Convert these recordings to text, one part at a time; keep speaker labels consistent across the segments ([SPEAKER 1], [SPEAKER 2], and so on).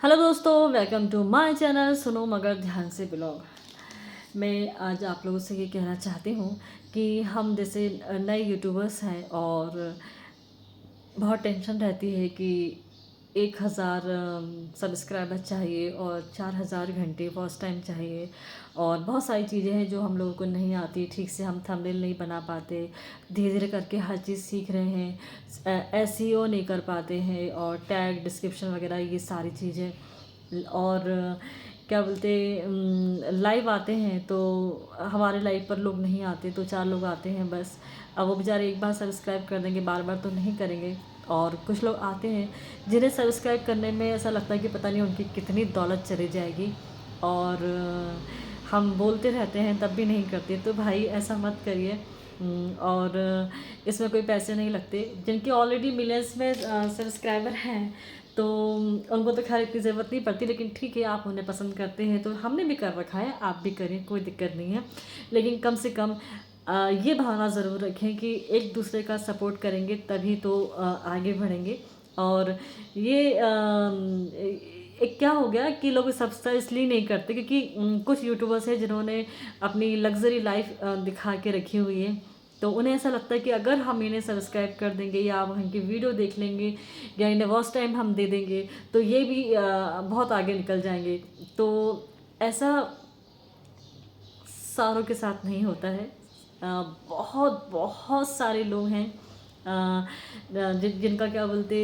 [SPEAKER 1] Hello दोस्तों, welcome to my channel सुनो मगर ध्यान से ब्लॉग। मैं आज आप लोगों से ये कहना चाहती हूँ कि हम जैसे नए यूट्यूबर्स हैं और बहुत टेंशन रहती है कि 1000 सब्सक्राइबर चाहिए और 4000 घंटे वॉच टाइम चाहिए और बहुत सारी चीज़ें हैं जो हम लोगों को नहीं आती, ठीक से हम थंबनेल नहीं बना पाते, धीरे धीरे करके हर चीज़ सीख रहे हैं, एसईओ नहीं कर पाते हैं और टैग डिस्क्रिप्शन वगैरह ये सारी चीज़ें। और क्या बोलते लाइव आते हैं तो हमारे लाइव पर लोग नहीं आते, तो 4 लोग आते हैं बस। अब वो बेचारे एक बार सब्सक्राइब कर देंगे, बार बार तो नहीं करेंगे। और कुछ लोग आते हैं जिन्हें सब्सक्राइब करने में ऐसा लगता है कि पता नहीं उनकी कितनी दौलत चली जाएगी और हम बोलते रहते हैं तब भी नहीं करते। तो भाई ऐसा मत करिए। और इसमें कोई पैसे नहीं लगते। जिनके ऑलरेडी मिलियंस में सब्सक्राइबर हैं तो उनको तो खैर इतनी ज़रूरत नहीं पड़ती, लेकिन ठीक है, आप उन्हें पसंद करते हैं तो हमने भी कर रखा है, आप भी करें, कोई दिक्कत नहीं है। लेकिन कम से कम ये भावना ज़रूर रखें कि एक दूसरे का सपोर्ट करेंगे तभी तो आगे बढ़ेंगे। और ये एक क्या हो गया कि लोग सब्सक्राइब इसलिए नहीं करते क्योंकि कुछ यूट्यूबर्स हैं जिन्होंने अपनी लग्जरी लाइफ दिखा के रखी हुई है। तो उन्हें ऐसा लगता है कि अगर हम इन्हें सब्सक्राइब कर देंगे या हम इनकी वीडियो देख लेंगे या इन्हें वॉच टाइम हम दे देंगे तो ये भी बहुत आगे निकल जाएंगे। तो ऐसा सारों के साथ नहीं होता है। बहुत बहुत सारे लोग हैं जिनका क्या बोलते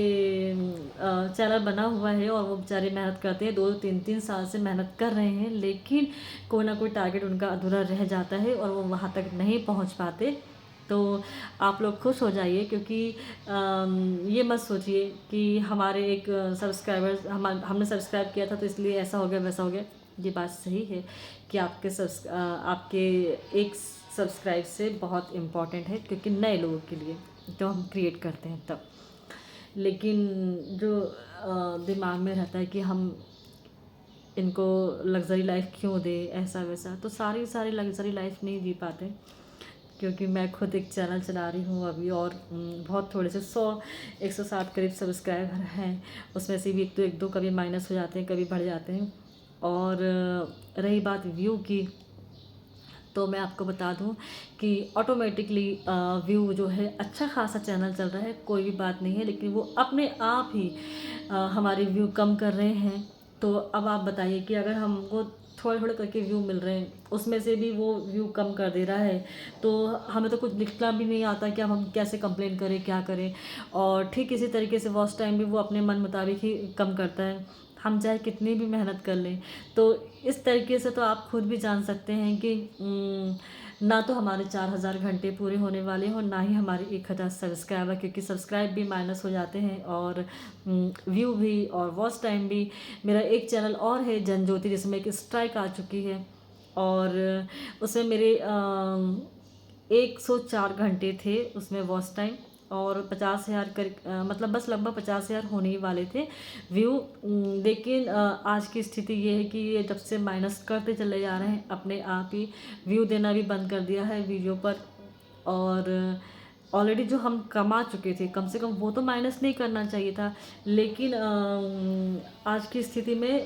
[SPEAKER 1] चैनल बना हुआ है और वो बेचारे मेहनत करते हैं, 2 3 3 साल से मेहनत कर रहे हैं, लेकिन कोई ना कोई टारगेट उनका अधूरा रह जाता है और वो वहाँ तक नहीं पहुँच पाते। तो आप लोग खुश हो जाइए क्योंकि ये मत सोचिए कि हमारे एक सब्सक्राइबर्स हमने सब्सक्राइब किया था तो इसलिए ऐसा हो गया वैसा हो गया। ये बात सही है कि आपके एक सब्सक्राइब से बहुत इम्पॉर्टेंट है क्योंकि नए लोगों के लिए जो हम क्रिएट करते हैं तब। लेकिन जो दिमाग में रहता है कि हम इनको लग्जरी लाइफ क्यों दे, ऐसा वैसा, तो सारी सारी लग्जरी लाइफ नहीं जी पाते। क्योंकि मैं खुद एक चैनल चला रही हूँ अभी और बहुत थोड़े से 100 160 करीब सब्सक्राइबर हैं। उसमें से भी एक दो कभी माइनस हो जाते हैं, कभी बढ़ जाते हैं। और रही बात व्यू की, तो मैं आपको बता दूं कि ऑटोमेटिकली व्यू जो है अच्छा खासा चैनल चल रहा है, कोई भी बात नहीं है, लेकिन वो अपने आप ही हमारे व्यू कम कर रहे हैं। तो अब आप बताइए कि अगर हमको थोड़े थोड़े करके व्यू मिल रहे हैं, उसमें से भी वो व्यू कम कर दे रहा है, तो हमें तो कुछ लिखना भी नहीं आता कि अब हम कैसे कंप्लेन करें, क्या करें। और ठीक इसी तरीके से वॉच टाइम भी वो अपने मन मुताबिक ही कम करता है, हम चाहे कितनी भी मेहनत कर लें। तो इस तरीके से तो आप खुद भी जान सकते हैं कि ना तो हमारे 4000 घंटे पूरे होने वाले हो, ना ही हमारे 1000 सब्सक्राइबर, क्योंकि सब्सक्राइब भी माइनस हो जाते हैं और व्यू भी और वॉच टाइम भी। मेरा एक चैनल और है जन ज्योति, जिसमें एक स्ट्राइक आ चुकी है और उसमें मेरे 104 घंटे थे उसमें वॉच टाइम और 50,000 कर मतलब बस लगभग 50,000 होने ही वाले थे व्यू। लेकिन आज की स्थिति ये है कि ये जब से माइनस करते चले जा रहे हैं, अपने आप ही व्यू देना भी बंद कर दिया है वीडियो पर। और ऑलरेडी जो हम कमा चुके थे, कम से कम वो तो माइनस नहीं करना चाहिए था। लेकिन आज की स्थिति में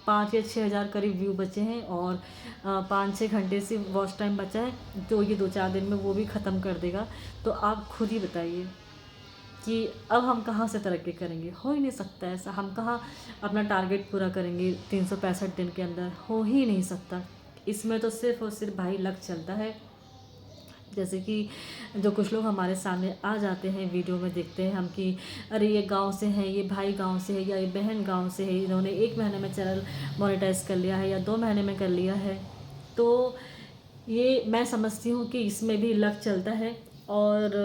[SPEAKER 1] 5 या 6 हज़ार करीब व्यू बचे हैं और 5 6 घंटे से वॉच टाइम बचा है, तो ये 2 4 दिन में वो भी ख़त्म कर देगा। तो आप खुद ही बताइए कि अब हम कहाँ से तरक्की करेंगे। हो ही नहीं सकता ऐसा। हम कहाँ अपना टारगेट पूरा करेंगे 365 दिन के अंदर, हो ही नहीं सकता। इसमें तो सिर्फ और सिर्फ भाई लक चलता है। जैसे कि जो कुछ लोग हमारे सामने आ जाते हैं, वीडियो में देखते हैं हम कि अरे ये गांव से है, ये भाई गांव से है, या ये बहन गांव से है, इन्होंने 1 महीने में चैनल मोनेटाइज कर लिया है या 2 महीने में कर लिया है। तो ये मैं समझती हूँ कि इसमें भी लक चलता है। और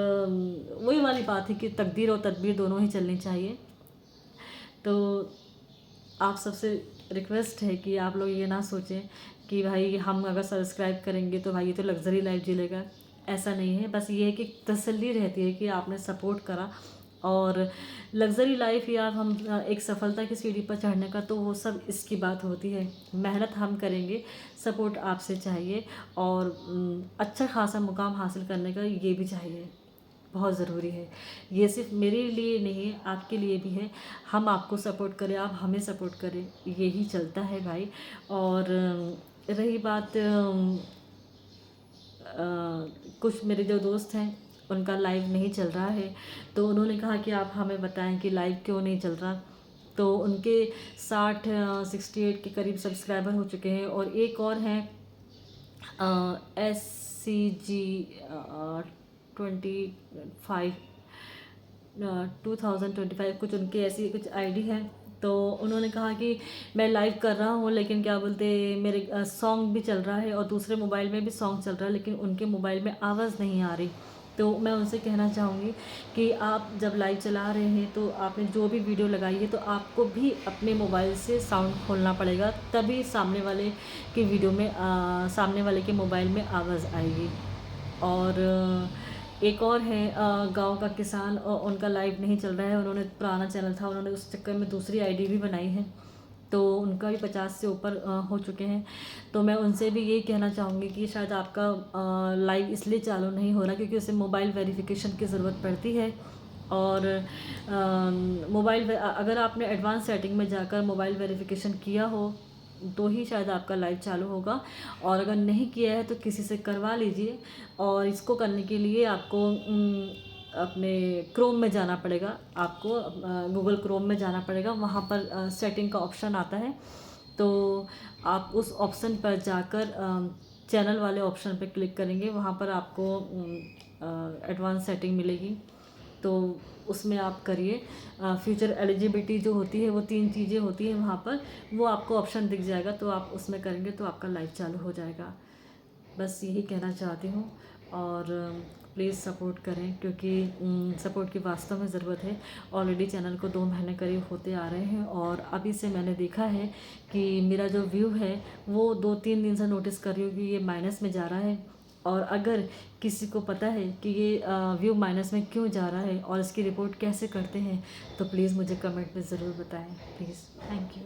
[SPEAKER 1] वही वाली बात है कि तकदीर और तदबीर दोनों ही चलनी चाहिए। तो आप सबसे रिक्वेस्ट है कि आप लोग ये ना सोचें कि भाई हम अगर सब्सक्राइब करेंगे तो भाई ये तो लग्जरी लाइफ जी लेगा। ऐसा नहीं है, बस ये है कि तसल्ली रहती है कि आपने सपोर्ट करा। और लग्जरी लाइफ या हम एक सफलता की सीढ़ी पर चढ़ने का, तो वो सब इसकी बात होती है। मेहनत हम करेंगे, सपोर्ट आपसे चाहिए और अच्छा खासा मुकाम हासिल करने का ये भी चाहिए। बहुत ज़रूरी है। ये सिर्फ मेरे लिए नहीं है, आपके लिए भी है। हम आपको सपोर्ट करें, आप हमें सपोर्ट करें, यही चलता है भाई। और रही बात कुछ मेरे जो दोस्त हैं उनका लाइव नहीं चल रहा है, तो उन्होंने कहा कि आप हमें बताएं कि लाइव क्यों नहीं चल रहा। तो उनके 68 के करीब सब्सक्राइबर हो चुके हैं। और एक और हैं SCG 25 2025 कुछ उनकी ऐसी कुछ आईडी है। तो उन्होंने कहा कि मैं लाइव कर रहा हूँ, लेकिन क्या बोलते मेरे सॉन्ग भी चल रहा है और दूसरे मोबाइल में भी सॉन्ग चल रहा है, लेकिन उनके मोबाइल में आवाज़ नहीं आ रही। तो मैं उनसे कहना चाहूँगी कि आप जब लाइव चला रहे हैं तो आपने जो भी वीडियो लगाई है तो आपको भी अपने मोबाइल से साउंड खोलना पड़ेगा, तभी सामने वाले की वीडियो में सामने वाले के मोबाइल में आवाज़ आएगी। और एक और है गांव का किसान, उनका लाइव नहीं चल रहा है। उन्होंने पुराना चैनल था, उन्होंने उस चक्कर में दूसरी आईडी भी बनाई है, तो उनका भी 50 से ऊपर हो चुके हैं। तो मैं उनसे भी यही कहना चाहूँगी कि शायद आपका लाइव इसलिए चालू नहीं हो रहा क्योंकि उसे मोबाइल वेरिफिकेशन की ज़रूरत पड़ती है। और अगर आपने एडवांस सेटिंग में जाकर मोबाइल वेरिफिकेशन किया हो तो ही शायद आपका लाइव चालू होगा, और अगर नहीं किया है तो किसी से करवा लीजिए। और इसको करने के लिए आपको अपने क्रोम में जाना पड़ेगा, आपको गूगल क्रोम में जाना पड़ेगा। वहाँ पर सेटिंग का ऑप्शन आता है, तो आप उस ऑप्शन पर जाकर चैनल वाले ऑप्शन पर क्लिक करेंगे। वहाँ पर आपको एडवांस सेटिंग मिलेगी, तो उसमें आप करिए। फ्यूचर एलिजिबिलिटी जो होती है वो 3 चीज़ें होती हैं वहाँ पर, वो आपको ऑप्शन दिख जाएगा, तो आप उसमें करेंगे तो आपका लाइव चालू हो जाएगा। बस यही कहना चाहती हूँ। और प्लीज़ सपोर्ट करें, क्योंकि सपोर्ट की वास्तव में ज़रूरत है। ऑलरेडी चैनल को 2 महीने करीब होते आ रहे हैं और अभी से मैंने देखा है कि मेरा जो व्यू है वो 2-3 दिन से नोटिस कर रही हूँ कि ये माइनस में जा रहा है। और अगर किसी को पता है कि ये व्यू माइनस में क्यों जा रहा है और इसकी रिपोर्ट कैसे करते हैं, तो प्लीज़ मुझे कमेंट में ज़रूर बताएं, प्लीज़। Thank you.